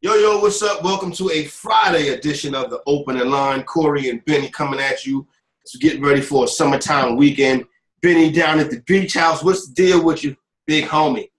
Yo, what's up? Welcome to a Friday edition of the Opening Line. Corey and Benny coming at you. So getting ready for a summertime weekend. Benny down at the beach house. What's the deal with you, big homie?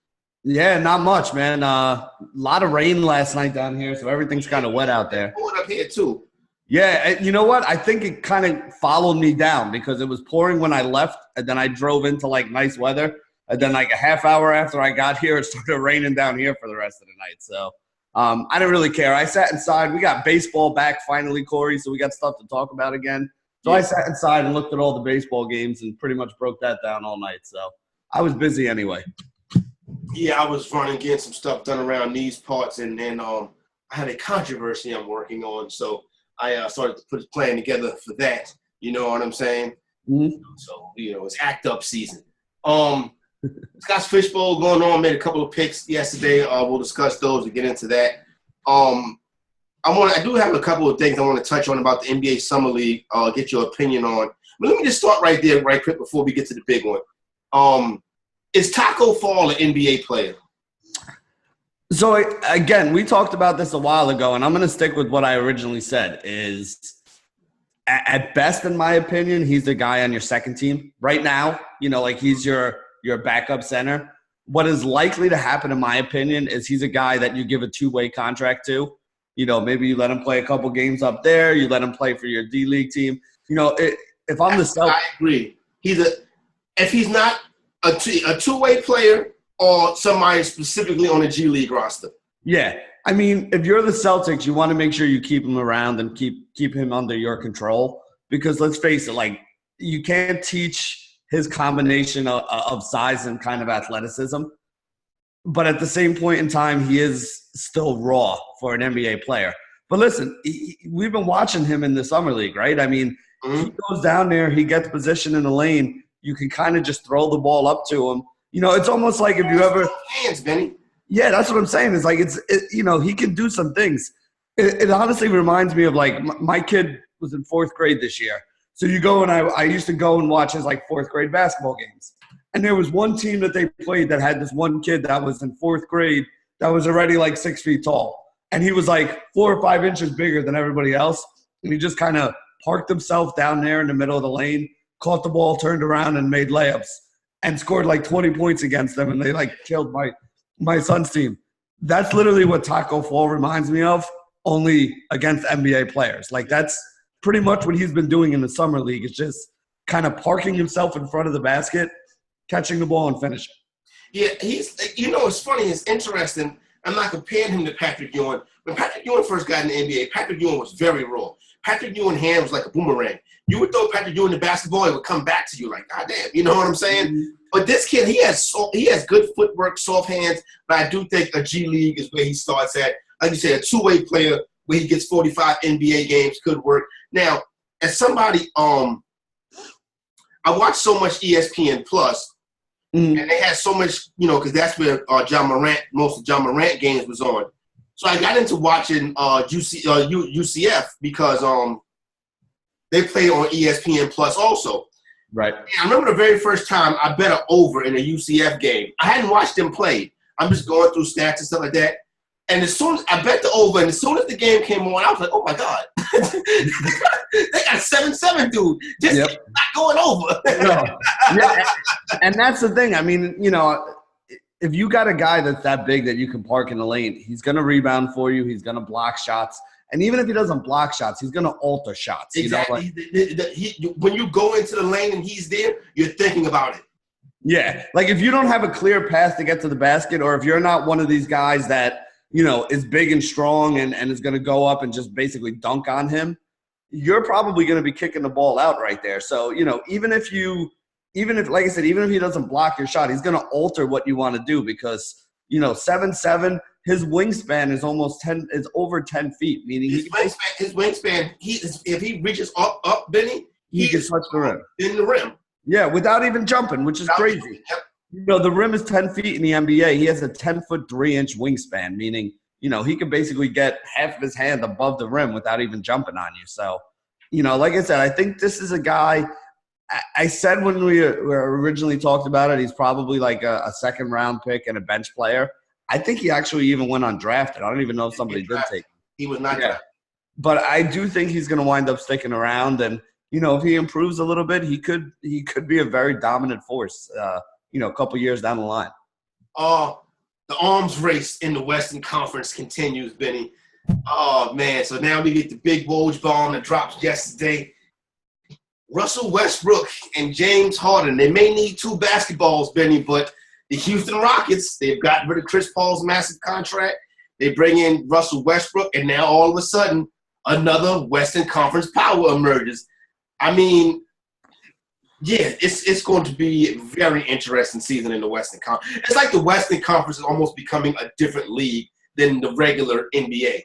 Yeah, not much, man. A lot of rain last night down here, so everything's kind of wet out there. Pouring up here too. Yeah, you know what? I think it kind of followed me down because it was pouring when I left, and then I drove into like nice weather, and then like a half hour after I got here, it started raining down here for the rest of the night. So I didn't really care. I sat inside. We got baseball back finally, Corey, so we got stuff to talk about again. So I sat inside and looked at all the baseball games and pretty much broke that down all night. So I was busy anyway. Yeah, I was running, getting some stuff done around these parts, and then I have a controversy I'm working on, so I started to put a plan together for that. You know what I'm saying? Mm-hmm. So, it's act up season. Scott's Fishbowl going on, made a couple of picks yesterday. We'll discuss those and get into that. I do have a couple of things I want to touch on about the NBA Summer League, get your opinion on. But let me just start right there, right quick, before we get to the big one. Is Taco Fall an NBA player? So, again, we talked about this a while ago, and I'm going to stick with what I originally said is at best, in my opinion, he's the guy on your second team. Right now, he's your backup center. What is likely to happen, in my opinion, is he's a guy that you give a two-way contract to. Maybe you let him play a couple games up there. You let him play for your D-League team. If I'm the Celtics – I agree. If he's not a two-way player – or somebody specifically on the G League roster. Yeah. I mean, if you're the Celtics, you want to make sure you keep him around and keep him under your control because let's face it, you can't teach his combination of size and kind of athleticism. But at the same point in time, he is still raw for an NBA player. But listen, we've been watching him in the Summer League, right? I mean, He goes down there, he gets position in the lane. You can kind of just throw the ball up to him. It's almost like if you ever hands, Benny. Yeah, that's what I'm saying. It's like he can do some things. It honestly reminds me of my kid was in fourth grade this year. So you go and I used to go and watch his fourth grade basketball games. And there was one team that they played that had this one kid that was in fourth grade that was already 6 feet tall. And he was 4 or 5 inches bigger than everybody else. And he just kind of parked himself down there in the middle of the lane, caught the ball, turned around and made layups. And scored 20 points against them, and they killed my son's team. That's literally what Taco Fall reminds me of, only against NBA players. That's pretty much what he's been doing in the Summer League. It's just kind of parking himself in front of the basket, catching the ball, and finishing. Yeah, he's it's funny, it's interesting. I'm not comparing him to Patrick Ewing. When Patrick Ewing first got in the NBA, Patrick Ewing was very raw. Patrick Ewing's hand was like a boomerang. You would throw Patrick Ewing the basketball, it would come back to you God damn, you know what I'm saying? Mm-hmm. But this kid, he has good footwork, soft hands, but I do think a G League is where he starts at. Like you said, a two-way player where he gets 45 NBA games could work. Now, as somebody, I watch so much ESPN Plus, and they had so much, because that's where most of John Morant games was on. So I got into watching UCF because they play on ESPN Plus also. Right. And I remember the very first time I bet an over in a UCF game. I hadn't watched them play. I'm just going through stats and stuff like that. And as soon as I bet the over, and as soon as the game came on, I was like, oh, my God. They got a 7-7, dude. This is not going over. No. Yeah, and that's the thing. I mean, if you got a guy that's that big that you can park in the lane, he's going to rebound for you. He's going to block shots. And even if he doesn't block shots, he's going to alter shots. Exactly. When you go into the lane and he's there, you're thinking about it. Yeah. If you don't have a clear path to get to the basket, or if you're not one of these guys that, is big and strong and is going to go up and just basically dunk on him, you're probably going to be kicking the ball out right there. So, even if like I said, even if he doesn't block your shot, he's going to alter what you want to do because, 7'7", his wingspan is over 10 feet, meaning his wingspan, if he reaches up, Benny, he can touch the rim. In the rim. Yeah, without even jumping, which is crazy. Yep. The rim is 10 feet in the NBA. He has a 10-foot, 3-inch wingspan, meaning, he can basically get half of his hand above the rim without even jumping on you. So, like I said, I think this is a guy – I said when we were originally talked about it, he's probably a second-round pick and a bench player. I think he actually even went undrafted. I don't even know if somebody did take him. He was not drafted. But I do think he's going to wind up sticking around. And, if he improves a little bit, he could be a very dominant force, a couple years down the line. The arms race in the Western Conference continues, Benny. Oh, man. So now we get the big Woj bomb that drops yesterday. Russell Westbrook and James Harden. They may need 2 basketballs, Benny, but the Houston Rockets, they've gotten rid of Chris Paul's massive contract. They bring in Russell Westbrook, and now all of a sudden, another Western Conference power emerges. I mean, yeah, it's going to be a very interesting season in the Western Conference. It's like the Western Conference is almost becoming a different league than the regular NBA.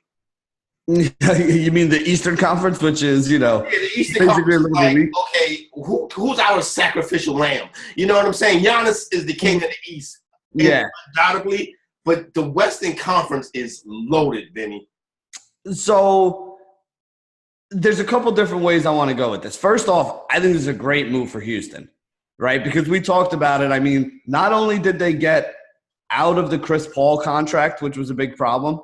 You mean the Eastern Conference, which is, the Eastern Conference is like, okay, who's our sacrificial lamb? You know what I'm saying? Giannis is the king of the East. Yeah. Undoubtedly. But the Western Conference is loaded, Benny. So there's a couple different ways I want to go with this. First off, I think this is a great move for Houston, right? Because we talked about it. I mean, not only did they get out of the Chris Paul contract, which was a big problem,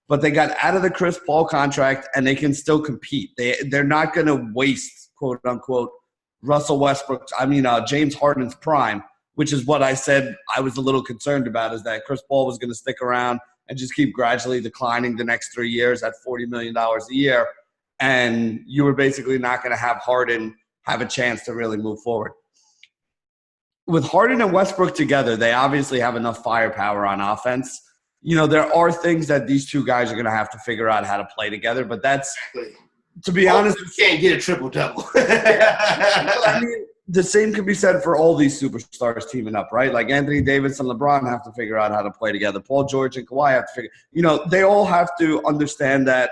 but they got out of the Chris Paul contract and they can still compete. They're not going to waste, quote unquote, Russell Westbrook. James Harden's prime, which is what I said I was a little concerned about, is that Chris Paul was going to stick around and just keep gradually declining the next 3 years at $40 million a year. And you were basically not going to have Harden have a chance to really move forward. With Harden and Westbrook together, they obviously have enough firepower on offense. There are things that these 2 guys are going to have to figure out how to play together, but that's, to be honest, you can't get a triple-double. I mean, the same can be said for all these superstars teaming up, right? Like Anthony Davis and LeBron have to figure out how to play together. Paul George and Kawhi have to figure – they all have to understand that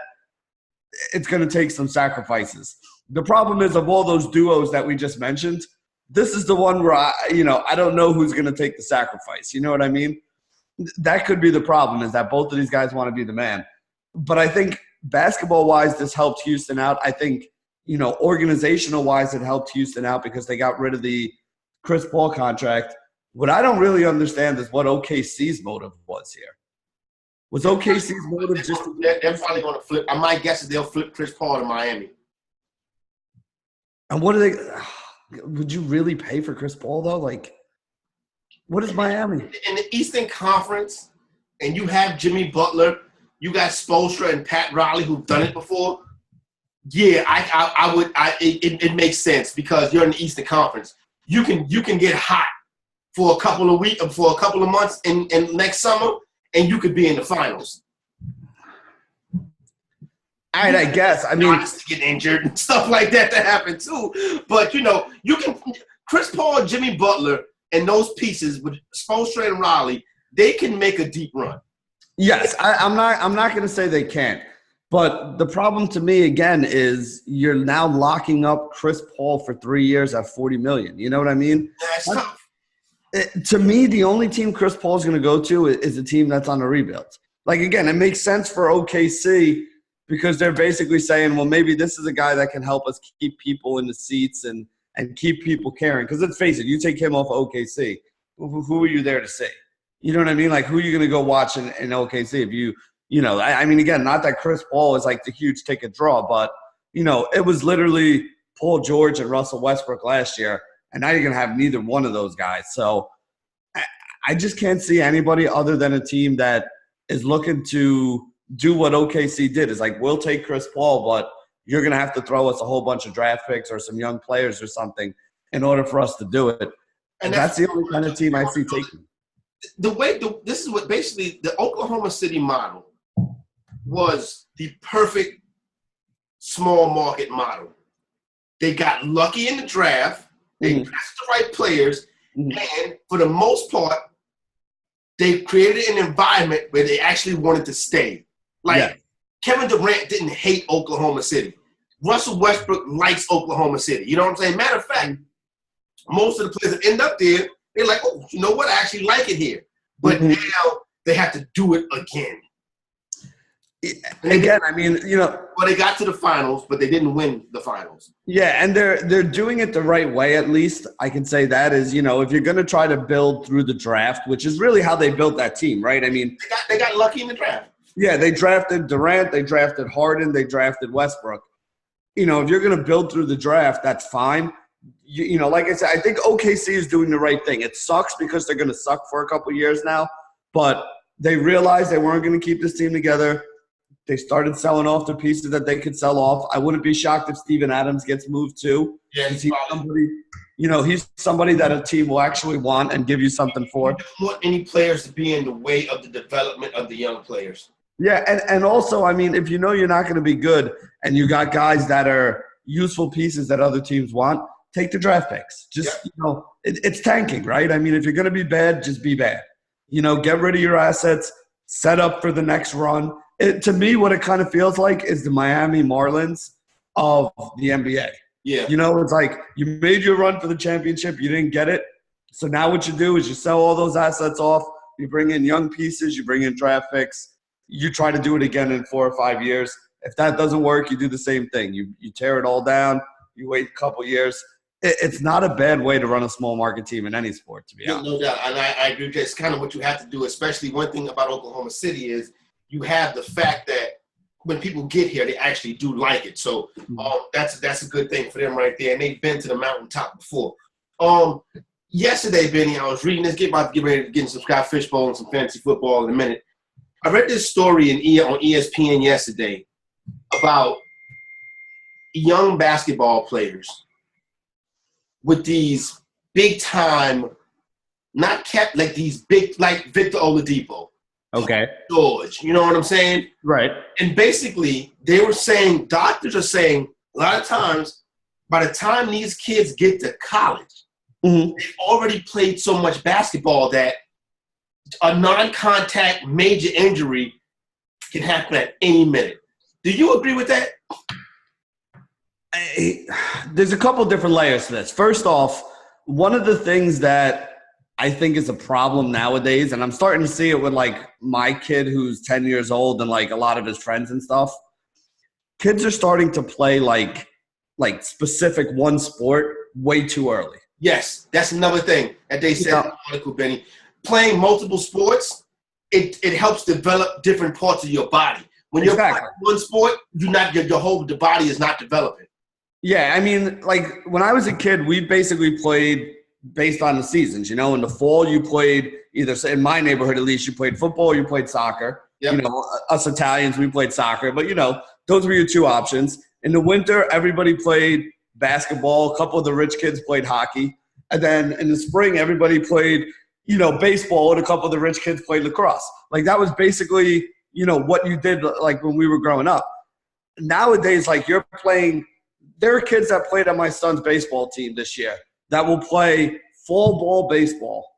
it's going to take some sacrifices. The problem is, of all those duos that we just mentioned, this is the one where I don't know who's going to take the sacrifice. You know what I mean? That could be the problem, is that both of these guys want to be the man. But I think basketball-wise, this helped Houston out. I think, organizational-wise, it helped Houston out because they got rid of the Chris Paul contract. What I don't really understand is what OKC's motive was here. Was OKC's motive just – They're probably going to flip. My guess is they'll flip Chris Paul to Miami. And what do they – would you really pay for Chris Paul, though? Like – what is Miami? In the Eastern Conference, and you have Jimmy Butler, you got Spoelstra and Pat Riley who've done it before. Yeah, I would. It makes sense because you're in the Eastern Conference. You can get hot for a couple of weeks, for a couple of months in next summer, and you could be in the finals. All right, I guess. I mean, to get injured and stuff like that to happen too. But you can Chris Paul and Jimmy Butler. And those pieces with Spoelstra and Riley, they can make a deep run. Yes, I'm not going to say they can't. But the problem to me, again, is you're now locking up Chris Paul for 3 years at $40 million. You know what I mean? That's tough. To me, the only team Chris Paul's going to go to is a team that's on a rebuild. Like, again, it makes sense for OKC because they're basically saying, well, maybe this is a guy that can help us keep people in the seats and keep people caring. Because let's face it, you take him off OKC, who are you there to see? You know what I mean? Like, who are you going to go watch in OKC if I mean, again, not that Chris Paul is like the huge ticket draw, but, it was literally Paul George and Russell Westbrook last year, and now you're going to have neither one of those guys. So I just can't see anybody other than a team that is looking to do what OKC did. Is like, we'll take Chris Paul, but you're going to have to throw us a whole bunch of draft picks or some young players or something in order for us to do it. And that's the only kind of team I see taking. This is what basically the Oklahoma City model was the perfect small market model. They got lucky in the draft. They drafted the right players. And for the most part, they created an environment where they actually wanted to stay. Kevin Durant didn't hate Oklahoma City. Russell Westbrook likes Oklahoma City. You know what I'm saying? Matter of fact, most of the players that end up there, they're like, oh, you know what? I actually like it here. But now they have to do it again. Again, I mean, Well, they got to the finals, but they didn't win the finals. Yeah, and they're doing it the right way, at least. I can say that is, if you're going to try to build through the draft, which is really how they built that team, right? I mean, they got lucky in the draft. Yeah, they drafted Durant, they drafted Harden, they drafted Westbrook. If you're going to build through the draft, that's fine. Like I said, I think OKC is doing the right thing. It sucks because they're going to suck for a couple years now, but they realized they weren't going to keep this team together. They started selling off the pieces that they could sell off. I wouldn't be shocked if Steven Adams gets moved too. Yeah, he's somebody that a team will actually want and give you something for. You don't want any players to be in the way of the development of the young players. Yeah, and also, I mean, if you're not going to be good and you got guys that are useful pieces that other teams want, take the draft picks. Just, it's tanking, right? I mean, if you're going to be bad, just be bad. Get rid of your assets, set up for the next run. To me, what it kind of feels like is the Miami Marlins of the NBA. Yeah. It's like you made your run for the championship. You didn't get it. So now what you do is you sell all those assets off. You bring in young pieces. You bring in draft picks. You try to do it again in 4 or 5 years. If that doesn't work, you do the same thing. You tear it all down. You wait a couple years. It's not a bad way to run a small market team in any sport, to be honest. No doubt. And I agree. That's kind of what you have to do, especially one thing about Oklahoma City is you have the fact that when people get here, they actually do like it. So that's a good thing for them right there. And they've been to the mountaintop before. Yesterday, Benny, I was reading this. Get ready to get into some Scott Fishbowl and some fantasy football in a minute. I read this story on ESPN yesterday about young basketball players with these big-time, not kept like these big, like Victor Oladipo. Okay. George, you know what I'm saying? Right. And basically, they were saying, doctors are saying, a lot of times, by the time these kids get to college, they've already played so much basketball that a non-contact major injury can happen at any minute. Do you agree with that? There's a couple different layers to this. First off, one of the things that I think is a problem nowadays, and I'm starting to see it with like my kid who's 10 years old and like a lot of his friends and stuff, kids are starting to play like specific one sport way too early. Yes, that's another thing that they said in the article, Benny. Playing multiple sports, it helps develop different parts of your body. When you're playing one sport, the body is not developing. Yeah, I mean, like when I was a kid, we basically played based on the seasons. In the fall, you played either, in my neighborhood at least, you played football or you played soccer. Yep. Us Italians, we played soccer. But, those were your two options. In the winter, everybody played basketball. A couple of the rich kids played hockey. And then in the spring, everybody played, baseball, and a couple of the rich kids played lacrosse. Like that was basically, what you did like when we were growing up. Nowadays, like you're playing – there are kids that played on my son's baseball team this year that will play fall ball baseball.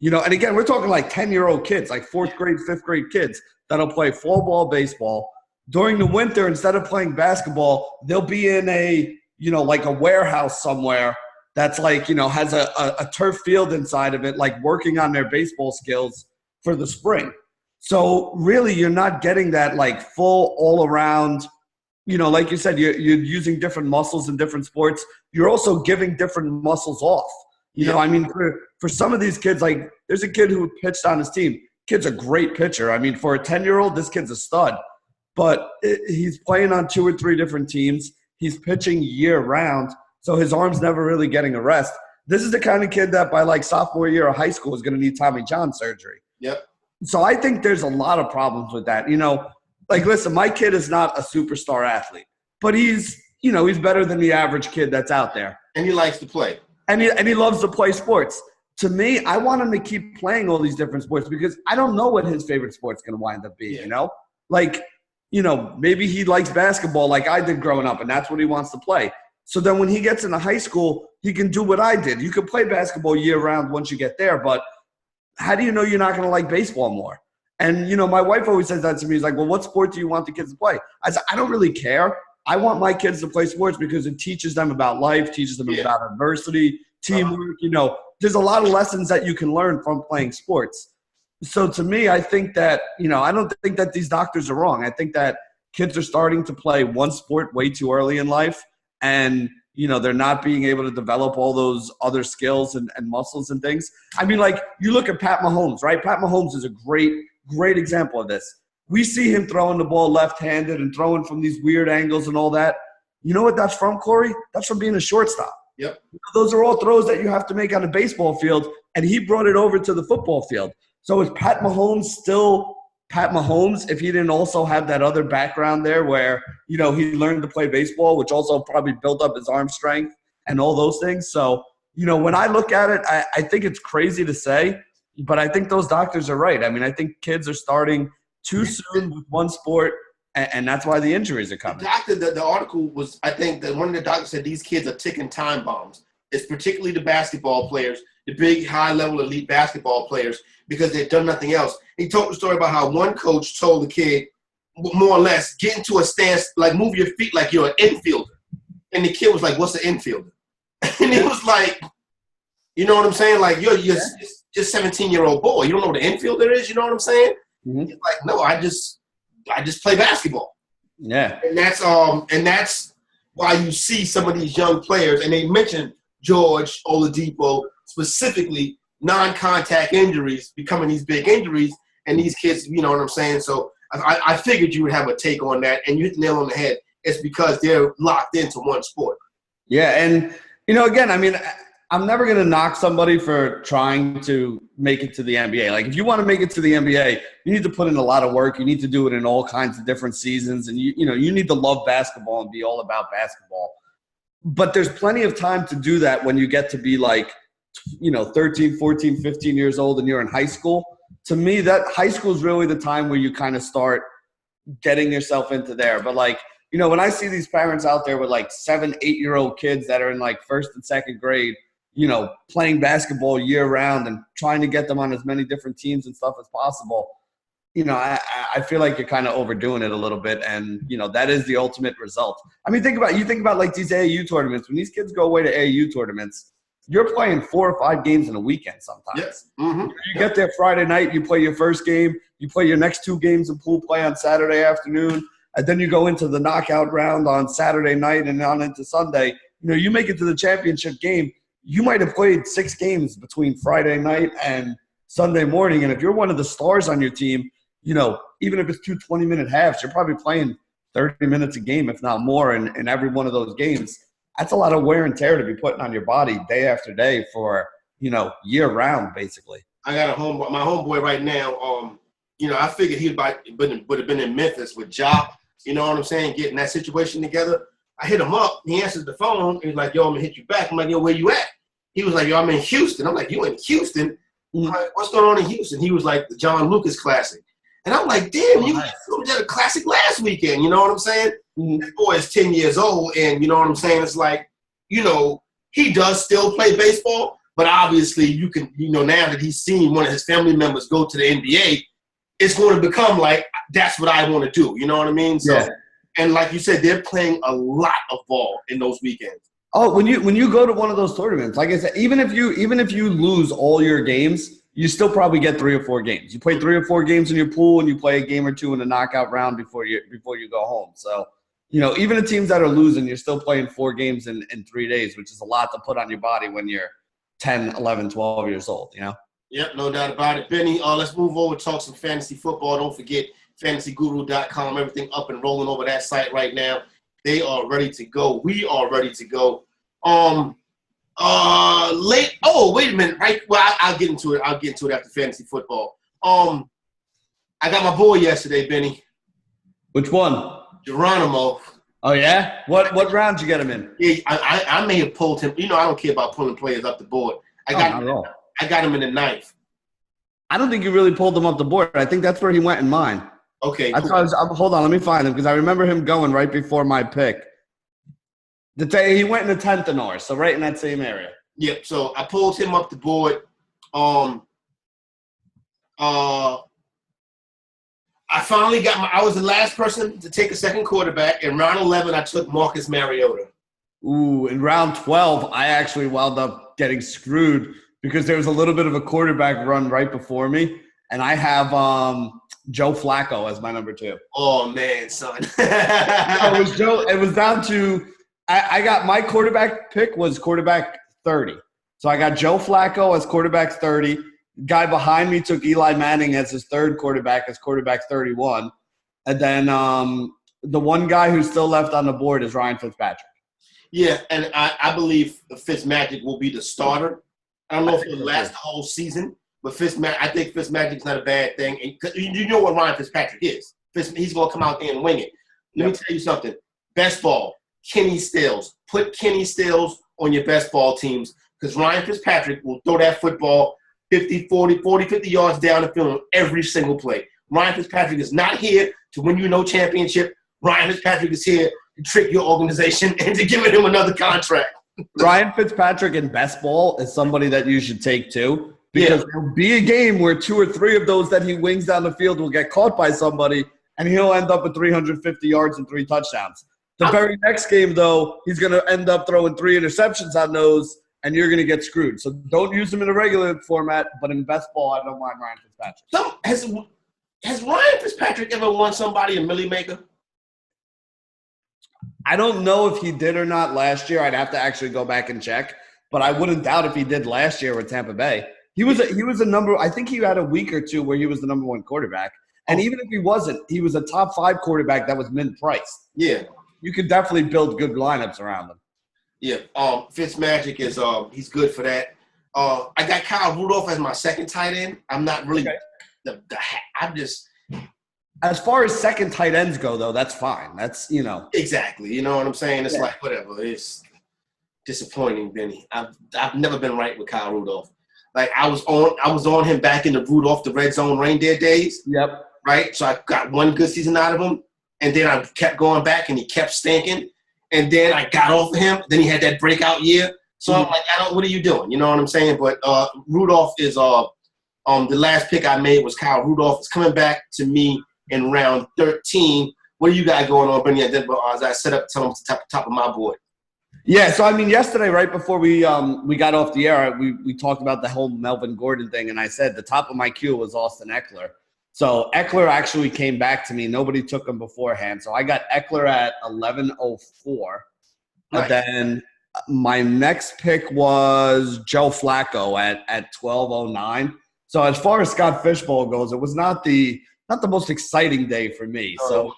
And again, we're talking like 10-year-old kids, like 4th grade, 5th grade kids that'll play fall ball baseball. During the winter, instead of playing basketball, they'll be in a, like a warehouse somewhere that's like, has a turf field inside of it, like working on their baseball skills for the spring. So really, you're not getting that like full all around, like you said, you're using different muscles in different sports. You're also giving different muscles off. I mean, for some of these kids, like there's a kid who pitched on his team. Kid's a great pitcher. I mean, for a 10-year-old, this kid's a stud. But he's playing on 2 or 3 different teams. He's pitching year-round, so his arm's never really getting a rest. This is the kind of kid that by like sophomore year of high school is going to need Tommy John surgery. Yep. So I think there's a lot of problems with that. Like, listen, my kid is not a superstar athlete, but he's better than the average kid that's out there. And he likes to play. And he loves to play sports. To me, I want him to keep playing all these different sports because I don't know what his favorite sport's going to wind up being, Like, maybe he likes basketball like I did growing up, and that's what he wants to play. So then when he gets into high school, he can do what I did. You can play basketball year-round once you get there, but how do you know you're not going to like baseball more? And, my wife always says that to me. She's like, well, what sport do you want the kids to play? I said, I don't really care. I want my kids to play sports because it teaches them about life, teaches them about adversity, teamwork. There's a lot of lessons that you can learn from playing sports. So to me, I think that, I don't think that these doctors are wrong. I think that kids are starting to play one sport way too early in life, and they're not being able to develop all those other skills and muscles and things. I mean, like, you look at Pat Mahomes, right? Pat Mahomes is a great example of this. We see him throwing the ball left-handed and throwing from these weird angles and all that. You know what that's from, Corey? That's from being a shortstop. Yep. Those are all throws that you have to make on a baseball field, and he brought it over to the football field. So is Pat Mahomes still Pat Mahomes if he didn't also have that other background there where, he learned to play baseball, which also probably built up his arm strength and all those things? So, when I look at it, I think it's crazy to say, but I think those doctors are right. I mean, I think kids are starting too soon with one sport, and that's why the injuries are coming. The article was, I think that one of the doctors said these kids are ticking time bombs. It's particularly the basketball players, the big high-level elite basketball players, because they've done nothing else. He told the story about how one coach told the kid, more or less, get into a stance, like move your feet like you're an infielder. And the kid was like, what's an infielder? And he was like, you know what I'm saying? Like, you're just 17-year-old boy. You don't know what an infielder is? You know what I'm saying? Mm-hmm. He's like, no, I just play basketball. Yeah. And that's why you see some of these young players, and they mentioned George Oladipo, specifically non-contact injuries becoming these big injuries, and these kids, you know what I'm saying? So I figured you would have a take on that, and you hit the nail on the head. It's because they're locked into one sport. Yeah, and, again, I mean, I'm never going to knock somebody for trying to make it to the NBA. Like, if you want to make it to the NBA, you need to put in a lot of work. You need to do it in all kinds of different seasons, and, you need to love basketball and be all about basketball. But there's plenty of time to do that when you get to be like, 13, 14, 15 years old and you're in high school. To me, that high school is really the time where you kind of start getting yourself into there. But like, when I see these parents out there with like 7, 8-year-old kids that are in like first and second grade, playing basketball year round and trying to get them on as many different teams and stuff as possible, I feel like you're kind of overdoing it a little bit. And, that is the ultimate result. I mean, think about like these AAU tournaments. When these kids go away to AAU tournaments, you're playing 4 or 5 games in a weekend sometimes. Yes. Mm-hmm. You get there Friday night, you play your first game, you play your next 2 games of pool play on Saturday afternoon, and then you go into the knockout round on Saturday night and on into Sunday. You make it to the championship game. You might have played 6 games between Friday night and Sunday morning, and if you're one of the stars on your team, even if it's 2 20-minute halves, you're probably playing 30 minutes a game, if not more, in every one of those games. That's a lot of wear and tear to be putting on your body day after day for, year round, basically. I got my homeboy right now. I figured would have been in Memphis with Ja. You know what I'm saying? Getting that situation together. I hit him up. He answers the phone. He's like, yo, I'm going to hit you back. I'm like, yo, where you at? He was like, yo, I'm in Houston. I'm like, you in Houston? I'm like, what's going on in Houston? He was like, the John Lucas Classic. And I'm like, damn, you did a classic last weekend. You know what I'm saying? Mm-hmm. This boy is 10 years old, and you know what I'm saying? It's like, he does still play baseball, but obviously you can, now that he's seen one of his family members go to the NBA, it's going to become like, that's what I want to do. You know what I mean? So, yeah. And like you said, they're playing a lot of ball in those weekends. Oh, when you go to one of those tournaments, like I said, even if you lose all your games, you still probably get 3 or 4 games. You play 3 or 4 games in your pool, and you play a game or 2 in a knockout round before you go home. So, even the teams that are losing, you're still playing 4 games in 3 days, which is a lot to put on your body when you're 10, 11, 12 years old, Yep, no doubt about it. Benny, let's move over and talk some fantasy football. Don't forget fantasyguru.com, everything up and rolling over that site right now. They are ready to go. We are ready to go. Wait a minute. Right. Well, I'll get into it. I'll get into it after fantasy football. I got my boy yesterday, Benny. Which one? Geronimo. Oh yeah? What round did you get him in? Yeah, I may have pulled him. I don't care about pulling players up the board. I got him in the 9th. I don't think you really pulled him up the board. I think that's where he went in mine. Okay. Cool. Hold on, let me find him because I remember him going right before my pick. He went in the 10th and ours, so right in that same area. Yep. So I pulled him up the board. I finally got I was the last person to take a second quarterback. In round 11, I took Marcus Mariota. Ooh, in round 12, I actually wound up getting screwed because there was a little bit of a quarterback run right before me. And I have Joe Flacco as my number 2. Oh man, son. It was down to I got my quarterback pick was quarterback 30. So I got Joe Flacco as quarterback 30. Guy behind me took Eli Manning as his third quarterback as quarterback 31. And then the one guy who's still left on the board is Ryan Fitzpatrick. Yeah, and I believe Fitzmagic will be the starter. I don't know if he'll last the whole season, but I think Fitzmagic's not a bad thing. And you know what Ryan Fitzpatrick is. He's going to come out there and wing it. Let me tell you something. Best ball, Kenny Stills. Put Kenny Stills on your best ball teams because Ryan Fitzpatrick will throw that football 50 yards down the field on every single play. Ryan Fitzpatrick is not here to win you no championship. Ryan Fitzpatrick is here to trick your organization and to give him another contract. Ryan Fitzpatrick in best ball is somebody that you should take too because there'll be a game where 2 or 3 of those that he wings down the field will get caught by somebody and he'll end up with 350 yards and 3 touchdowns. The very next game, though, he's going to end up throwing 3 interceptions on those, and you're going to get screwed. So don't use him in a regular format, but in best ball, I don't mind Ryan Fitzpatrick. Has Ryan Fitzpatrick ever won somebody a Millie Maker? I don't know if he did or not last year. I'd have to actually go back and check, but I wouldn't doubt if he did last year with Tampa Bay. He was a number. I think he had a week or 2 where he was the number 1 quarterback, and even if he wasn't, he was a top 5 quarterback that was min-priced. Yeah. You could definitely build good lineups around him. Yeah, Fitzmagic is he's good for that. I got Kyle Rudolph as my second tight end. I'm not really I'm just as far as second tight ends go though, that's fine. That's exactly. You know what I'm saying? It's like whatever. It's disappointing, Benny. I've never been right with Kyle Rudolph. Like I was on him back in the Rudolph the Red Zone Reindeer days. Yep. Right. So I got one good season out of him. And then I kept going back, and he kept stinking. And then I got off of him. Then he had that breakout year. So I'm like, what are you doing? You know what I'm saying? But Rudolph is the last pick I made was Kyle Rudolph. It's coming back to me in round 13. What do you got going on, Benny? As I set up, tell him to top of my board. Yeah. So I mean, yesterday, right before we got off the air, we talked about the whole Melvin Gordon thing, and I said the top of my queue was Austin Eckler. So Eckler actually came back to me. Nobody took him beforehand. So I got Eckler at 1104. Nice. And then my next pick was Joe Flacco at 1209. So as far as Scott Fishbowl goes, it was not the most exciting day for me. So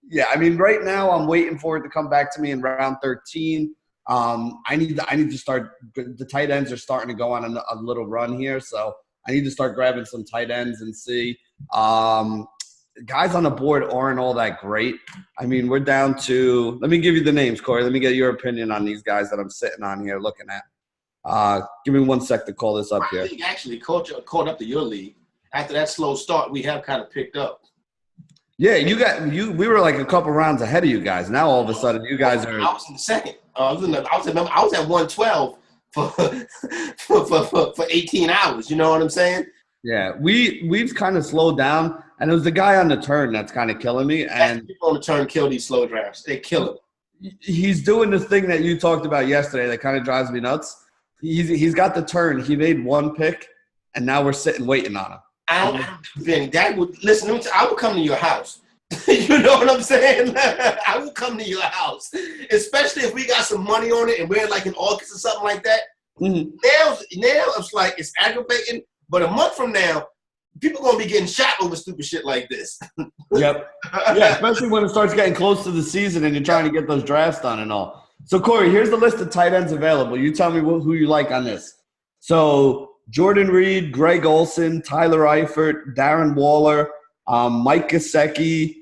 yeah, I mean, right now I'm waiting for it to come back to me in round 13. I need to start. The tight ends are starting to go on a little run here, so I need to start grabbing some tight ends and see. Guys on the board aren't all that great. I mean, we're down to – let me give you the names, Corey. Let me get your opinion on these guys that I'm sitting on here looking at. Give me 1 sec to call this up here. I think actually caught up to your league. After that slow start, we have kind of picked up. Yeah, we were like a couple rounds ahead of you guys. Now all of a sudden you guys are – I was in the second. I was at 112 for 18 hours. You know what I'm saying? Yeah, we've kind of slowed down, and it was the guy on the turn that's kind of killing me. And people on the turn kill these slow drafts. They kill him. He's doing this thing that you talked about yesterday that kind of drives me nuts. He's got the turn. He made 1 pick, and now we're sitting waiting on him. Benny, I will come to your house. You know what I'm saying? I will come to your house, especially if we got some money on it and we're like in August or something like that. Mm-hmm. Now it's like it's aggravating. But a month from now, people are going to be getting shot over stupid shit like this. Yep. Yeah, especially when it starts getting close to the season and you're trying to get those drafts done and all. So, Corey, here's the list of tight ends available. You tell me who you like on this. So, Jordan Reed, Greg Olson, Tyler Eifert, Darren Waller, Mike Gesicki,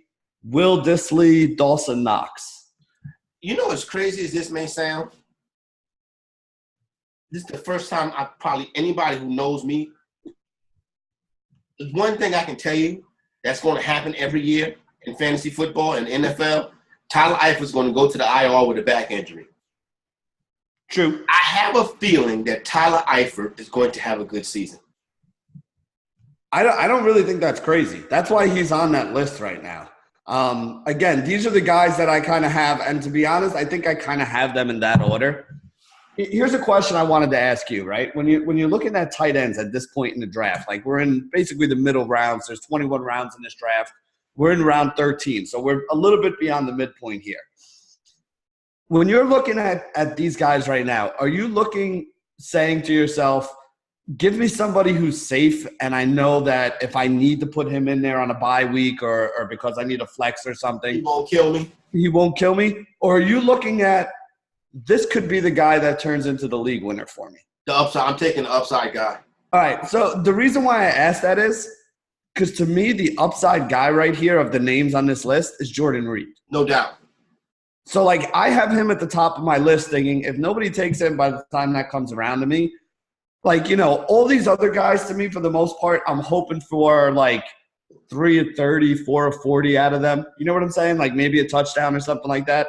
Will Dissly, Dawson Knox. You know, as crazy as this may sound, this is the first time anybody who knows me, there's one thing I can tell you that's going to happen every year in fantasy football and NFL. Tyler Eifert's going to go to the IR with a back injury. True. I have a feeling that Tyler Eifert is going to have a good season. I don't really think that's crazy. That's why he's on that list right now. Again, these are the guys that I kind of have. And to be honest, I think I kind of have them in that order. Here's a question I wanted to ask you, right? When you're looking at tight ends at this point in the draft, like we're in basically the middle rounds. There's 21 rounds in this draft. We're in round 13, so we're a little bit beyond the midpoint here. When you're looking at these guys right now, are you saying to yourself, give me somebody who's safe, and I know that if I need to put him in there on a bye week or because I need a flex or something, he won't kill me? He won't kill me? Or are you looking at this could be the guy that turns into the league winner for me? The upside. I'm taking the upside guy. All right. So the reason why I asked that is because to me, the upside guy right here of the names on this list is Jordan Reed. No doubt. So, like, I have him at the top of my list thinking if nobody takes him by the time that comes around to me, like, you know, all these other guys to me, for the most part, I'm hoping for, like, 3 of 30, 4 of 40 out of them. You know what I'm saying? Like, maybe a touchdown or something like that.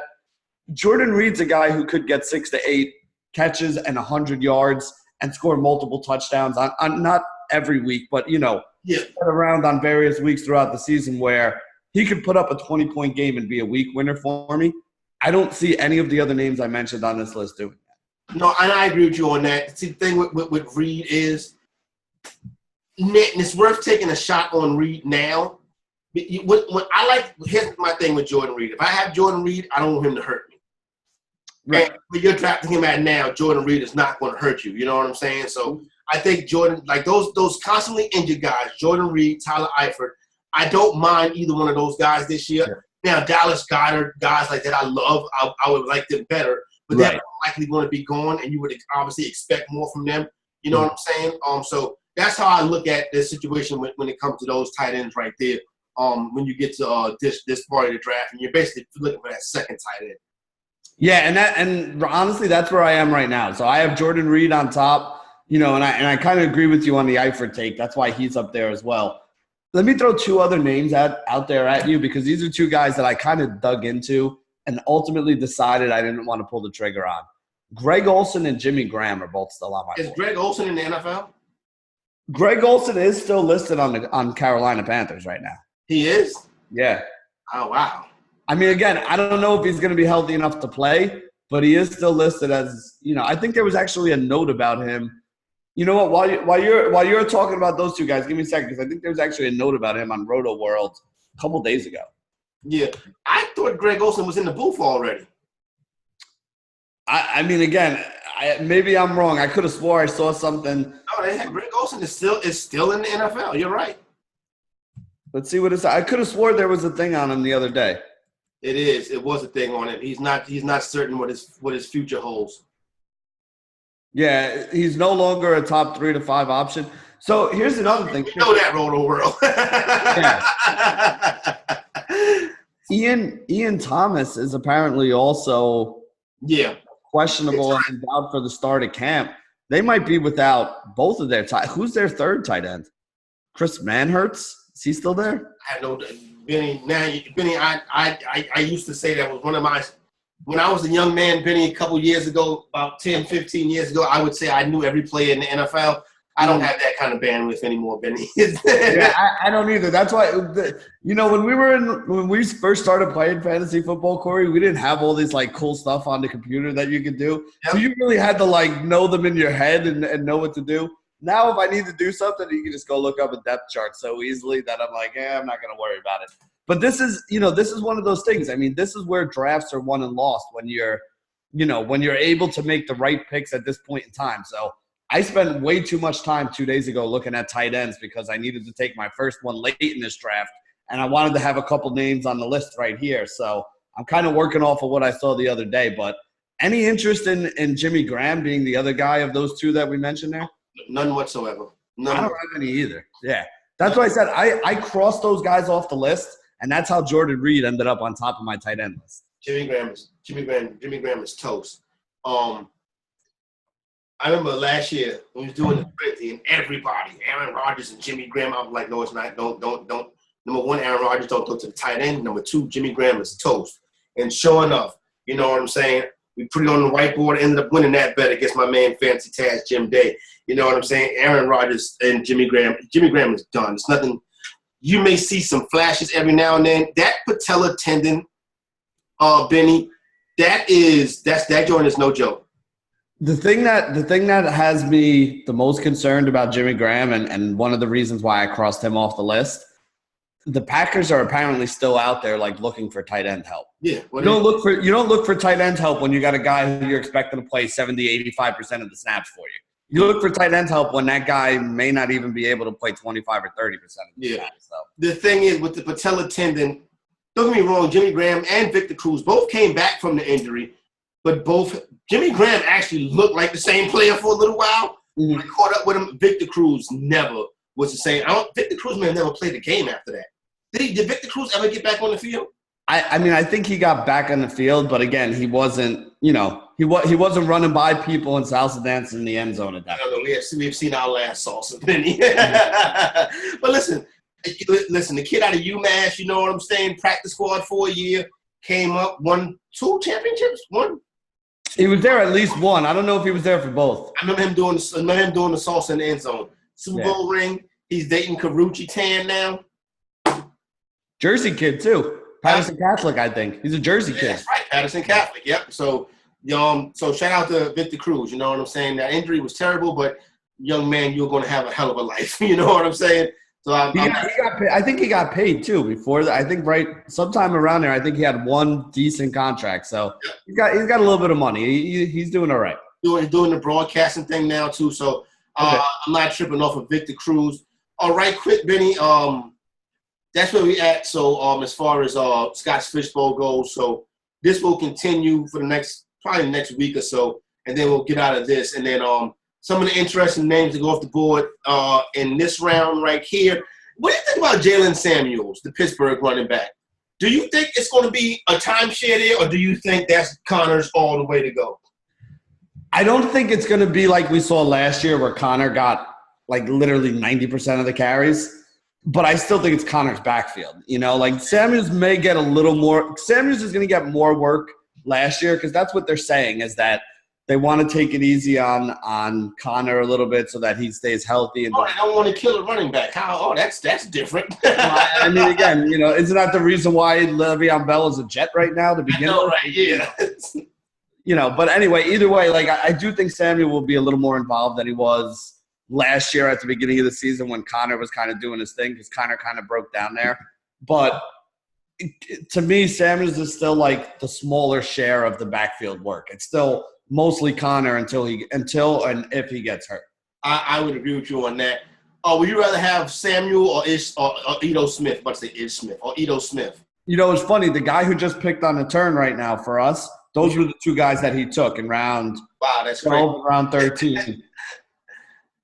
Jordan Reed's a guy who could get 6 to 8 catches and 100 yards and score multiple touchdowns on not every week, but, you know, spread around on various weeks throughout the season where he could put up a 20-point game and be a week winner for me. I don't see any of the other names I mentioned on this list doing that. No, and I agree with you on that. See, the thing with Reed is it's worth taking a shot on Reed now. Here's my thing with Jordan Reed. If I have Jordan Reed, I don't want him to hurt me. Right. But you're drafting him at now, Jordan Reed is not going to hurt you. You know what I'm saying? So I think Jordan, like those constantly injured guys, Jordan Reed, Tyler Eifert, I don't mind either one of those guys this year. Yeah. Now, Dallas Goedert, guys like that I love, I would like them better. But they're likely going to be gone, and you would obviously expect more from them. You know what I'm saying? So that's how I look at this situation when it comes to those tight ends right there. When you get to this part of the draft, and you're basically looking for that second tight end. Yeah, and honestly, that's where I am right now. So I have Jordan Reed on top, you know, and I kind of agree with you on the Eifert take. That's why he's up there as well. Let me throw 2 other names out there at you because these are 2 guys that I kind of dug into and ultimately decided I didn't want to pull the trigger on. Greg Olsen and Jimmy Graham are both still on my board. Is Greg Olsen in the NFL? Greg Olsen is still listed on Carolina Panthers right now. He is? Yeah. Oh, wow. I mean, again, I don't know if he's going to be healthy enough to play, but he is still listed as, you know, I think there was actually a note about him. You know what? While you're talking about those 2 guys, give me a second because I think there's actually a note about him on Roto World a couple days ago. Yeah. I thought Greg Olsen was in the booth already. I mean, again, maybe I'm wrong. I could have swore I saw something. No, Greg Olsen is still in the NFL. You're right. Let's see what it's. I could have swore there was a thing on him the other day. It is. It was a thing on him. He's not certain what his future holds. Yeah, he's no longer a top 3 to 5 option. So here's another thing. You know that Roto World. Yeah. Ian Thomas is apparently also questionable and out for the start of camp. They might be without both of their tight. Who's their third tight end? Chris Manhertz? Is he still there? I have no Benny. Now, Benny, I used to say that was one of my when I was a young man, Benny, a couple years ago, about 10, 15 years ago, I would say I knew every player in the NFL. I don't have that kind of bandwidth anymore, Benny. Yeah, I don't either. That's why, you know, when we first started playing fantasy football, Corey, we didn't have all this like cool stuff on the computer that you could do. Yep. So you really had to like know them in your head and know what to do. Now, if I need to do something, you can just go look up a depth chart so easily that I'm like, I'm not going to worry about it. But this is one of those things. I mean, this is where drafts are won and lost when you're able to make the right picks at this point in time. So I spent way too much time 2 days ago looking at tight ends because I needed to take my first one late in this draft, and I wanted to have a couple names on the list right here. So I'm kind of working off of what I saw the other day. But any interest in Jimmy Graham being the other guy of those 2 that we mentioned there? None whatsoever. I don't have any either. Yeah. That's why I said I crossed those guys off the list, and that's how Jordan Reed ended up on top of my tight end list. Jimmy Graham is toast. I remember last year when we was doing the frenzy and everybody, Aaron Rodgers and Jimmy Graham, I was like, no, it's not. Don't. Number 1, Aaron Rodgers, don't throw to the tight end. Number 2, Jimmy Graham is toast. And sure enough, you know what I'm saying? We put it on the whiteboard, ended up winning that bet against my man Fancy Taz Jim Day. You know what I'm saying? Aaron Rodgers and Jimmy Graham. Jimmy Graham is done. It's nothing. You may see some flashes every now and then. That patella tendon, Benny, that joint is no joke. The thing that has me the most concerned about Jimmy Graham and one of the reasons why I crossed him off the list, the Packers are apparently still out there like looking for tight end help. Yeah. You don't look for tight end help when you got a guy who you're expecting to play 70, 85% of the snaps for you. You look for tight end help when that guy may not even be able to play 25 or 30% of the snaps. So. The thing is with the patella tendon, don't get me wrong, Jimmy Graham and Victor Cruz both came back from the injury, but Jimmy Graham actually looked like the same player for a little while. Mm-hmm. When I caught up with him, Victor Cruz never was the same. Victor Cruz may have never played a game after that. Did Victor Cruz ever get back on the field? I mean, I think he got back on the field, but again, he wasn't, he wasn't running by people and salsa dancing in the end zone at that point. We've seen our last salsa, Benny. But listen, the kid out of UMass, you know what I'm saying, practice squad for a year, came up, won 2 championships, one. He was there at least one. I don't know if he was there for both. I remember him doing the salsa in the end zone. Super Bowl ring. He's dating Karuchi Tan now. Jersey kid, too. Patterson Catholic, I think. He's a Jersey kid. That's right, Patterson Catholic. Yep. So shout out to Victor Cruz. You know what I'm saying? That injury was terrible, but young man, you're going to have a hell of a life. You know what I'm saying? So I think he got paid too before that. I think sometime around there. I think he had one decent contract. So he's got a little bit of money. He's doing all right. Doing the broadcasting thing now too. So I'm not tripping off of Victor Cruz. All right, quick, Benny. That's where we at. So as far as Scott's Fishbowl goes, so this will continue for probably the next week or so, and then we'll get out of this. And then some of the interesting names to go off the board in this round right here. What do you think about Jalen Samuels, the Pittsburgh running back? Do you think it's going to be a timeshare there, or do you think that's Connor's all the way to go? I don't think it's going to be like we saw last year where Connor got like literally 90% of the carries. But I still think it's Connor's backfield. Like Samuels may get a little more – Samuels is going to get more work last year because that's what they're saying is that they want to take it easy on Connor a little bit so that he stays healthy. And they don't want to kill a running back. How? Oh, that's different. I mean, again, isn't that the reason why Le'Veon Bell is a Jet right now to begin with? Right, yeah. But anyway, either way, like I do think Samuel will be a little more involved than he was last year at the beginning of the season when Connor was kind of doing his thing because Connor kind of broke down there. But to me, Samuels is still like the smaller share of the backfield work. It's still mostly Connor until and if he gets hurt. I would agree with you on that. Would you rather have Samuel or Ito Smith? Let's say Ish Smith or Ito Smith. It's funny. The guy who just picked on the turn right now for us, those were the two guys that he took in round 12, round 13.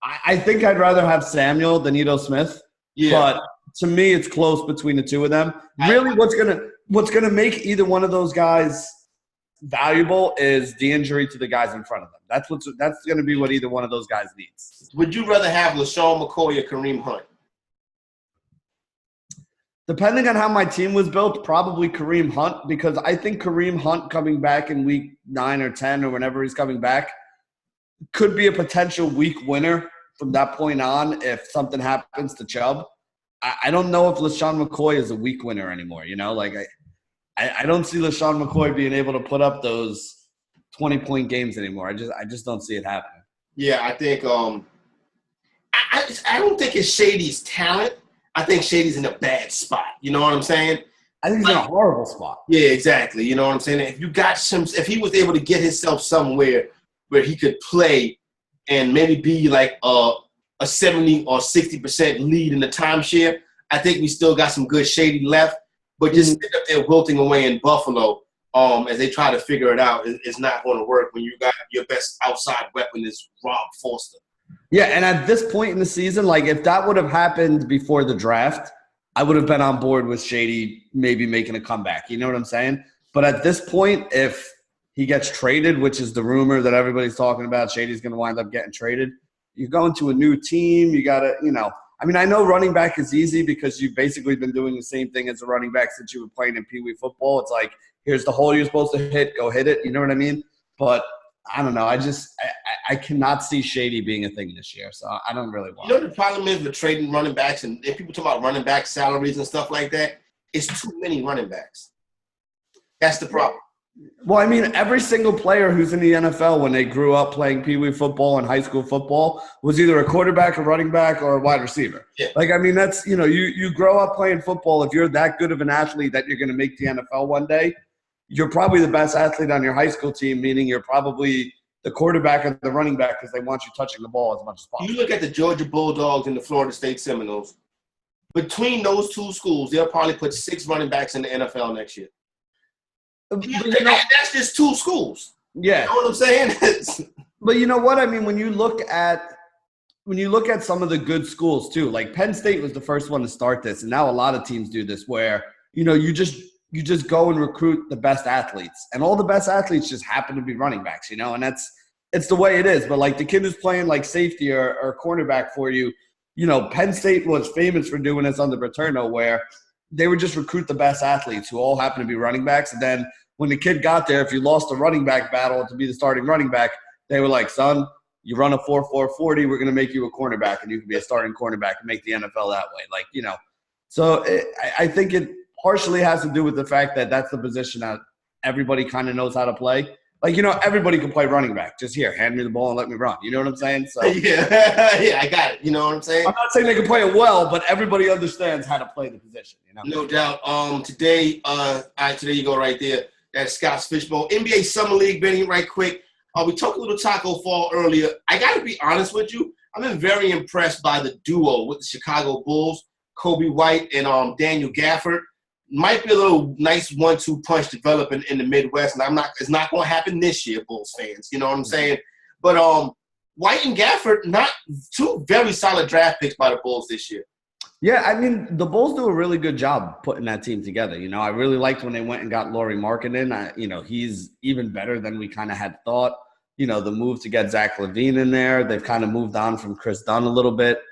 I think I'd rather have Samuel than Ito Smith. Yeah. But to me, it's close between the two of them. Really, what's gonna make either one of those guys valuable is the injury to the guys in front of them. That's gonna be what either one of those guys needs. Would you rather have LaShawn McCoy or Kareem Hunt? Depending on how my team was built, probably Kareem Hunt because I think Kareem Hunt coming back in week 9 or 10 or whenever he's coming back could be a potential week winner from that point on if something happens to Chubb. I don't know if LaShawn McCoy is a week winner anymore. Like I don't see LaShawn McCoy being able to put up those 20-point games anymore. I just don't see it happening. Yeah, I think I don't think it's Shady's talent. I think Shady's in a bad spot. You know what I'm saying? I think he's in a horrible spot. Yeah, exactly. You know what I'm saying? If he was able to get himself somewhere where he could play and maybe be like a 70 or 60% lead in the timeshare, I think we still got some good Shady left. But just sitting up there wilting away in Buffalo as they try to figure it out is not going to work when you got your best outside weapon is Rob Foster. Yeah, and at this point in the season, like if that would have happened before the draft, I would have been on board with Shady maybe making a comeback. You know what I'm saying? But at this point, if he gets traded, which is the rumor that everybody's talking about, Shady's going to wind up getting traded. You're going to a new team. You got to, I mean, I know running back is easy because you've basically been doing the same thing as a running back since you were playing in Pee Wee football. It's like, here's the hole you're supposed to hit. Go hit it. You know what I mean? But I don't know. I cannot see Shady being a thing this year, so I don't really want it. The problem is with trading running backs, and if people talk about running back salaries and stuff like that, it's too many running backs. That's the problem. Well, I mean, every single player who's in the NFL when they grew up playing Pee Wee football and high school football was either a quarterback, a running back, or a wide receiver. Yeah. Like, I mean, that's, you grow up playing football. If you're that good of an athlete that you're going to make the NFL one day, you're probably the best athlete on your high school team, meaning you're probably the quarterback and the running back because they want you touching the ball as much as possible. You look at the Georgia Bulldogs and the Florida State Seminoles. Between those two schools, they'll probably put 6 running backs in the NFL next year. That's just 2 schools. Yeah. You know what I'm saying? But you know what? I mean, when you look at some of the good schools too, like Penn State was the first one to start this, and now a lot of teams do this where, you just go and recruit the best athletes, and all the best athletes just happen to be running backs, and it's the way it is. But like the kid who's playing like safety or cornerback for you, Penn State was famous for doing this under Paterno, where they would just recruit the best athletes who all happen to be running backs. And then when the kid got there, if you lost the running back battle to be the starting running back, they were like, son, you run a 4.4 40, we're going to make you a cornerback, and you can be a starting cornerback and make the NFL that way. So I think it partially has to do with the fact that that's the position that everybody kind of knows how to play. Like, everybody can play running back. Just here, hand me the ball and let me run. You know what I'm saying? So yeah, I got it. You know what I'm saying? I'm not saying they can play it well, but everybody understands how to play the position. No doubt. Today you go right there. That's Scott's Fishbowl. NBA Summer League, Benny, right quick. We talked a little Taco Fall earlier. I got to be honest with you. I've been very impressed by the duo with the Chicago Bulls, Kobe White and Daniel Gafford. Might be a little nice 1-2 punch developing in the Midwest, and it's not going to happen this year, Bulls fans. You know what I'm saying? But White and Gafford, not 2 very solid draft picks by the Bulls this year. Yeah, I mean, the Bulls do a really good job putting that team together. I really liked when they went and got Lauri Markkanen. He's even better than we kind of had thought. The move to get Zach LaVine in there, they've kind of moved on from Chris Dunn a little bit.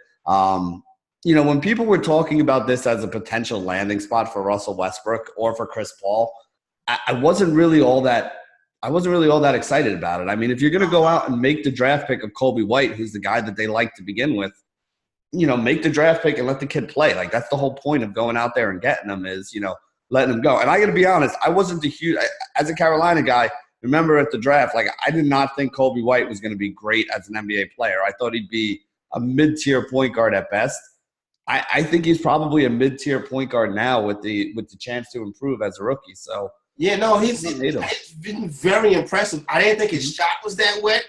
When people were talking about this as a potential landing spot for Russell Westbrook or for Chris Paul, I wasn't really all that excited about it. I mean, if you're going to go out and make the draft pick of Kobe White, who's the guy that they like to begin with, make the draft pick and let the kid play. Like, that's the whole point of going out there and getting him is, letting him go. And I got to be honest, I wasn't as a Carolina guy, remember at the draft, like, I did not think Kobe White was going to be great as an NBA player. I thought he'd be a mid-tier point guard at best. I think he's probably a mid-tier point guard now with the chance to improve as a rookie. So yeah, no, he's been very impressive. I didn't think his shot was that wet.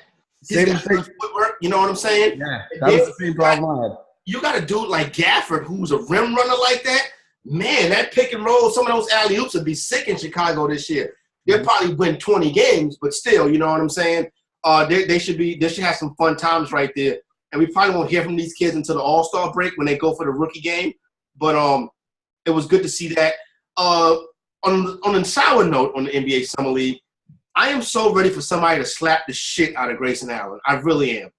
He's got footwork, you know what I'm saying? Yeah, that was the same problem I had. You got a dude like Gafford who's a rim runner like that. Man, that pick and roll, some of those alley-oops would be sick in Chicago this year. They'll probably win 20 games, but still, you know what I'm saying? They should have some fun times right there. And we probably won't hear from these kids until the All-Star break when they go for the rookie game. But it was good to see that. On a sour note on the NBA Summer League, I am so ready for somebody to slap the shit out of Grayson Allen. I really am.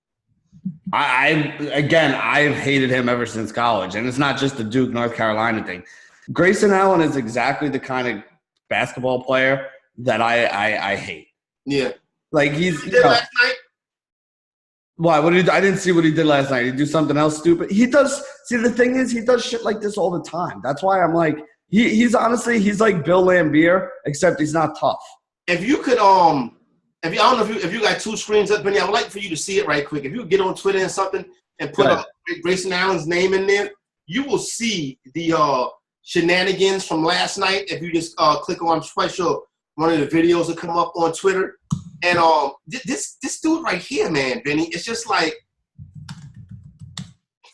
I've hated him ever since college. And it's not just the Duke, North Carolina thing. Grayson Allen is exactly the kind of basketball player that I hate. Yeah. Like he's – last night? Why? I didn't see what he did last night. Did he do something else stupid? He does. See, the thing is, he does shit like this all the time. That's why I'm like, he's honestly, he's like Bill Laimbeer, except he's not tough. If you could, I don't know if you got 2 screens up, Benny, I would like for you to see it right quick. If you get on Twitter and something and put up Grayson Allen's name in there, you will see the shenanigans from last night. If you just click on, I'm quite sure one of the videos will come up on Twitter. And this dude right here, man, Benny, it's just like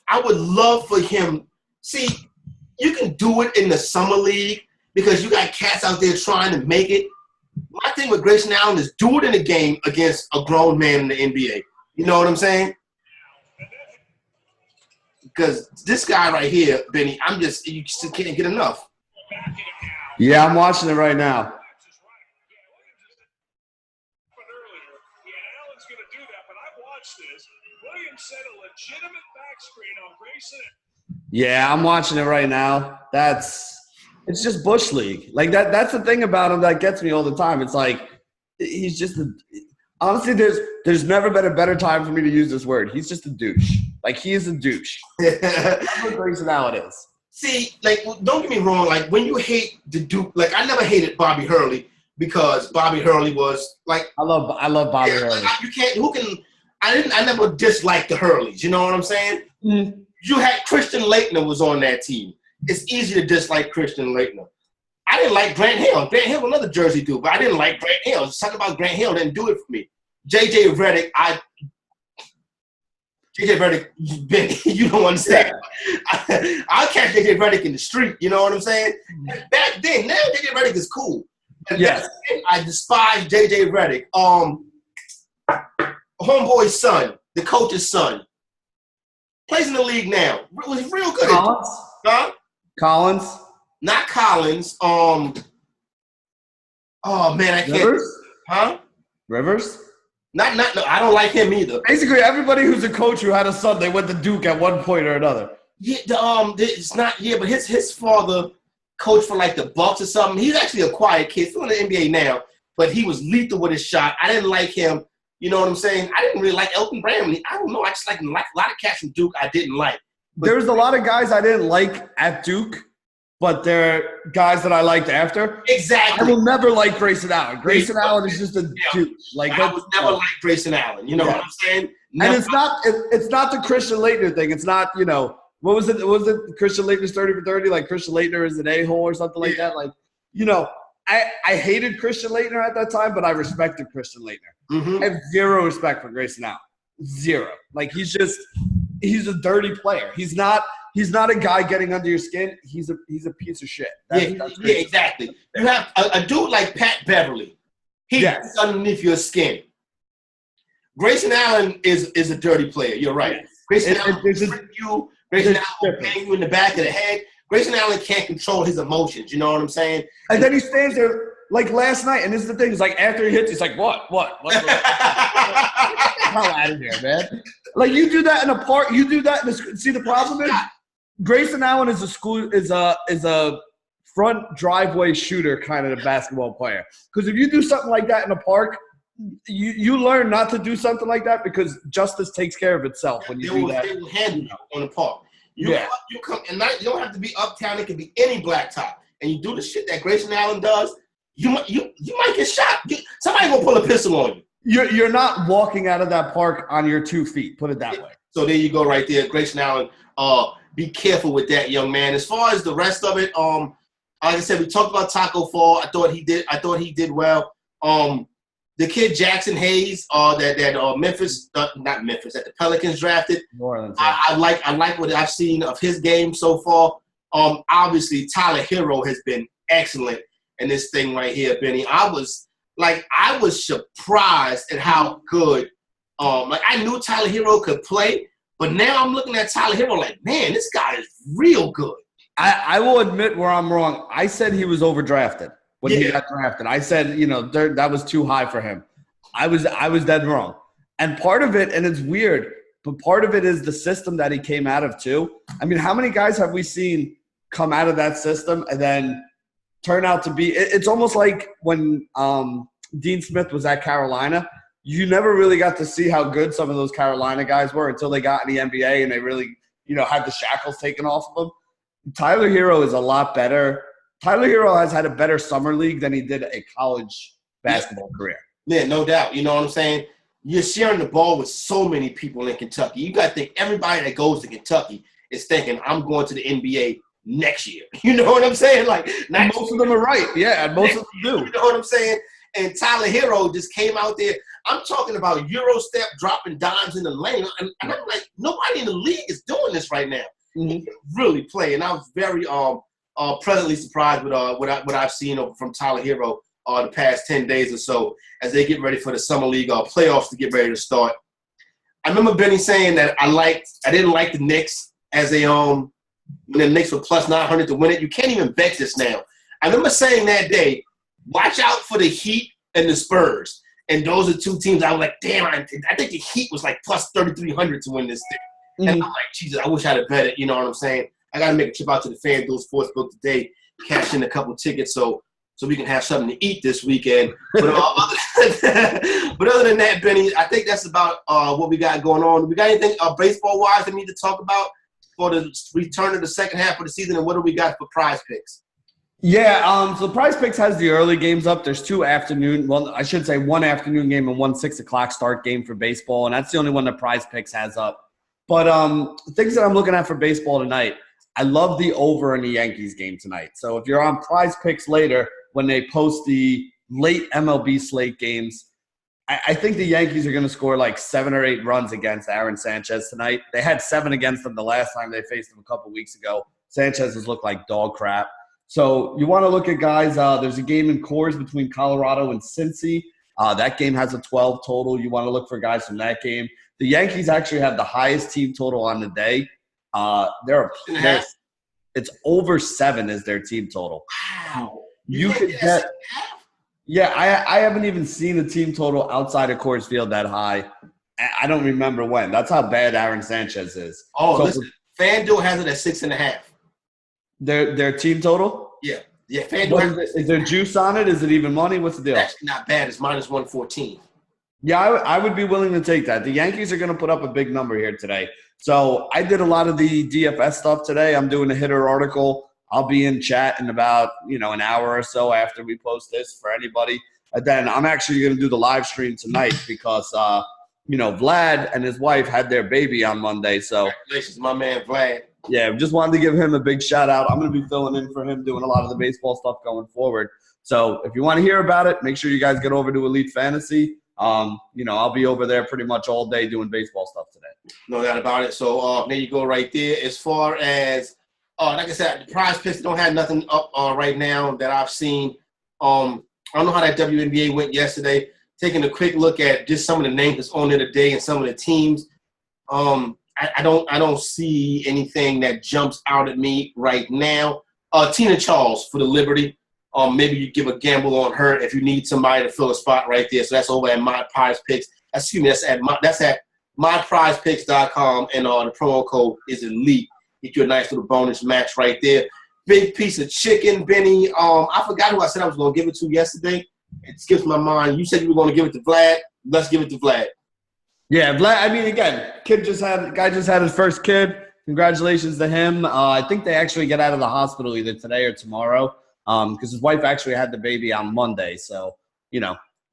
I would love for him. See, you can do it in the summer league because you got cats out there trying to make it. My thing with Grayson Allen is do it in a game against a grown man in the NBA. You know what I'm saying? Because this guy right here, Benny, you just can't get enough. Yeah, I'm watching it right now. Yeah, I'm watching it right now. It's just Bush League. Like that's the thing about him that gets me all the time. It's like he's just honestly, there's never been a better time for me to use this word. He's just a douche. Like he is a douche. That's what Grayson Allen is. See, like don't get me wrong, like when you hate the Duke, like I never hated Bobby Hurley, because Bobby Hurley was like. I love Bobby Hurley. You can't. Who can? I never disliked the Hurleys. You know what I'm saying? Mm. You had Christian Laettner was on that team. It's easy to dislike Christian Laettner. I didn't like Grant Hill. Grant Hill, another Jersey dude, but I didn't like Grant Hill. Something about Grant Hill didn't do it for me. JJ Redick, you don't understand. Yeah. I'll catch JJ Redick in the street. You know what I'm saying? Back then, now JJ Redick is cool. And yes. I despise JJ Redick. Homeboy's son, the coach's son, plays in the league now. Was real good. Collins? Huh? Collins? Not Collins. Oh man, I can't. Rivers? Huh? Rivers? No, I don't like him either. Basically, everybody who's a coach who had a son, they went to Duke at one point or another. Yeah, it's not. Yeah, but his father coached for like the Bucks or something. He's actually a quiet kid, still in the NBA now, but he was lethal with his shot. I didn't like him. You know what I'm saying? I didn't really like Elton Bramley. I don't know. I just like a lot of cats from Duke I didn't like. There was a lot of guys I didn't like at Duke, but they're guys that I liked after. Exactly. I will never like Grayson Allen. Grayson Allen is just a douche. Like I would never like Grayson Allen. You know what I'm saying? Never. And it's not the Christian Laettner thing. It's not, what was it? Was it Christian Laettner's 30 for 30? Like Christian Laettner is an a-hole or something like that? Like, I hated Christian Laettner at that time, but I respected Christian Laettner. Mm-hmm. I have zero respect for Grayson Allen. Zero. Like he's a dirty player. He's not a guy getting under your skin. He's a piece of shit. That's exactly. You have a dude like Pat Beverly. He's underneath your skin. Grayson Allen is a dirty player. You're right. Yes. Grayson Allen will Grayson Allen will bang you in the back of the head. Grayson Allen can't control his emotions. You know what I'm saying? And then he stands there like last night, and this is the thing. It's like after he hits, he's like, what? Hell out of here, man. Like you do that in a park. You do that in see, the problem is Grayson Allen is a front driveway shooter kind of a basketball player. Because if you do something like that in a park, you learn not to do something like that because justice takes care of itself when you do that. They will handle you on the park. You come and you don't have to be uptown. It can be any blacktop. And you do the shit that Grayson Allen does, you might get shot. Somebody gonna pull a pistol on you. You're not walking out of that park on your 2 feet. Put it that way. So there you go, right there, Grayson Allen. Be careful with that, young man. As far as the rest of it, like I said, we talked about Taco Fall. I thought he did well. The kid Jackson Hayes, that Memphis, not Memphis, that the Pelicans drafted. New Orleans. I like what I've seen of his game so far. Obviously Tyler Hero has been excellent in this thing right here, Benny. I was surprised at how good. I knew Tyler Hero could play, but now I'm looking at Tyler Hero like, man, this guy is real good. I will admit where I'm wrong. I said he was overdrafted when he got drafted. I said, that was too high for him. I was dead wrong. And part of it, and it's weird, but part of it is the system that he came out of too. I mean, how many guys have we seen come out of that system and then turn out to be – it's almost like when Dean Smith was at Carolina. You never really got to see how good some of those Carolina guys were until they got in the NBA and they really, had the shackles taken off of them. Tyler Hero is a lot better. Tyler Hero has had a better summer league than he did a college basketball career. Yeah, no doubt. You know what I'm saying? You're sharing the ball with so many people in Kentucky. You got to think everybody that goes to Kentucky is thinking, I'm going to the NBA next year. You know what I'm saying? Like, most of them are right. Yeah, and most of them do. You know what I'm saying? And Tyler Hero just came out there. I'm talking about Euro step, dropping dimes in the lane. And I'm like, nobody in the league is doing this right now. Mm-hmm. He can really play. And I was very pleasantly surprised with what I've seen from Tyler Hero the past 10 days or so as they get ready for the Summer League playoffs to get ready to start. I remember Benny saying that I didn't like the Knicks as when the Knicks were plus 900 to win it. You can't even bet this now. I remember saying that day, watch out for the Heat and the Spurs. And those are two teams I was like, damn, I think the Heat was like plus 3,300 to win this thing. Mm-hmm. And I'm like, Jesus, I wish I'd have bet it. You know what I'm saying? I got to make a trip out to the FanDuel Sportsbook today, cash in a couple tickets so we can have something to eat this weekend. But other than that, Benny, I think that's about what we got going on. We got anything baseball-wise that we need to talk about for the return of the second half of the season, and what do we got for prize picks? Yeah, so Prize Picks has the early games up. There's two afternoon, well, I should say one afternoon game and one 6 o'clock start game for baseball, and that's the only one that Prize Picks has up. But things that I'm looking at for baseball tonight, I love the over in the Yankees game tonight. So if you're on Prize Picks later when they post the late MLB slate games, I think the Yankees are going to score like 7 or 8 runs against Aaron Sanchez tonight. They had 7 against them the last time they faced him a couple weeks ago. Sanchez has looked like dog crap. So you want to look at guys. There's a game in Coors between Colorado and Cincy. That game has a 12 total. You want to look for guys from that game. The Yankees actually have the highest team total on the day. It's over 7 is their team total. Wow. You could get. Yeah, I haven't even seen a team total outside of Coors Field that high. I don't remember when. That's how bad Aaron Sanchez is. Oh, so listen, FanDuel has it at 6.5. Their team total? Yeah. FanDuel is there juice on it? Is it even money? What's the deal? That's not bad. It's minus 114. Yeah, I would be willing to take that. The Yankees are going to put up a big number here today. So I did a lot of the DFS stuff today. I'm doing a hitter article. I'll be in chat in about, an hour or so after we post this for anybody. And then I'm actually going to do the live stream tonight because, Vlad and his wife had their baby on Monday. So congratulations, my man Vlad. Yeah, just wanted to give him a big shout out. I'm going to be filling in for him, doing a lot of the baseball stuff going forward. So if you want to hear about it, make sure you guys get over to Elite Fantasy. I'll be over there pretty much all day doing baseball stuff today. No doubt about it. So there you go right there. As far as like I said, the Prize Picks don't have nothing up right now that I've seen. I don't know how that WNBA went yesterday. Taking a quick look at just some of the names that's on there today and some of the teams. I don't see anything that jumps out at me right now. Tina Charles for the Liberty. Maybe you give a gamble on her if you need somebody to fill a spot right there. So that's over at My Prize Picks. Excuse me, that's at myprizepicks.com, and the promo code is ELITE. Get you a nice little bonus match right there. Big piece of chicken, Benny. I forgot who I said I was going to give it to yesterday. It skips my mind. You said you were going to give it to Vlad. Let's give it to Vlad. Yeah, Vlad. I mean, again, guy just had his first kid. Congratulations to him. I think they actually get out of the hospital either today or tomorrow because his wife actually had the baby on Monday. So,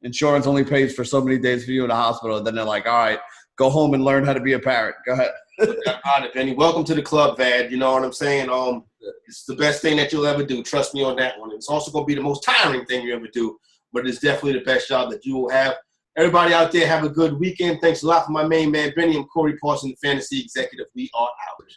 insurance only pays for so many days for you in the hospital. Then they're like, all right, go home and learn how to be a parent. Go ahead. Benny. Welcome to the club, Vad. You know what I'm saying? It's the best thing that you'll ever do. Trust me on that one. It's also going to be the most tiring thing you ever do, but it's definitely the best job that you will have. Everybody out there, have a good weekend. Thanks a lot for my main man, Benny. I'm Corey Parson, the Fantasy Executive. We are out.